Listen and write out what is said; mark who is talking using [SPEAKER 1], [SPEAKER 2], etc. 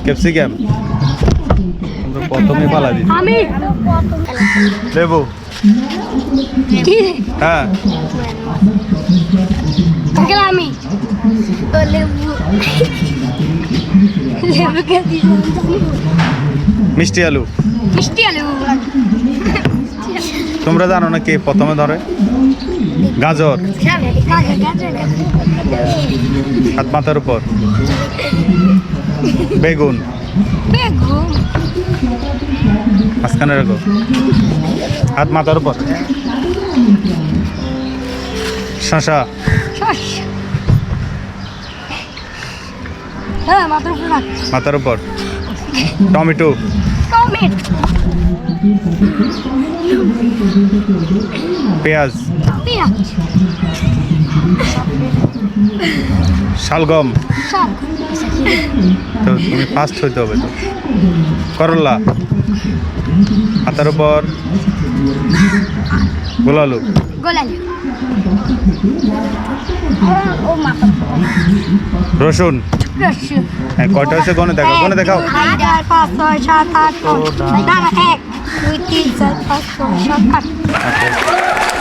[SPEAKER 1] capsicum প্রথমে পালা দিন
[SPEAKER 2] আমি
[SPEAKER 1] লেবু
[SPEAKER 2] কি
[SPEAKER 1] হ্যাঁ
[SPEAKER 2] আঙ্কেল আমি লেবু লেবু কে
[SPEAKER 1] মিষ্টি আলু
[SPEAKER 2] মিষ্টি আলু
[SPEAKER 1] তোমরা জানো না কে প্রথমে ধরে গাজর হাত মাথার উপর বেগুন
[SPEAKER 2] বেগুন
[SPEAKER 1] মাঝখানে রাখো হাত মাথার উপর শসা
[SPEAKER 2] শসা হ্যাঁ মাথার উপর রাখ
[SPEAKER 1] মাথার উপর টমেটো
[SPEAKER 2] টমেটো
[SPEAKER 1] পেঁয়াজ
[SPEAKER 2] পেঁয়াজ
[SPEAKER 1] শালগম
[SPEAKER 2] শাক
[SPEAKER 1] তো তুমি ফার্স্ট হইতে হবে তো করলা হাতার উপর গোলালু
[SPEAKER 2] গোলালি ও মাথা
[SPEAKER 1] রসুন
[SPEAKER 2] রসুন
[SPEAKER 1] হ্যাঁ কয়টা হচ্ছে গনে দেখাও গনে দেখাও
[SPEAKER 2] 1 2 3 4 5 6 7 8 9 না 1 2 3 4 5 6 7 8
[SPEAKER 1] আচ্ছা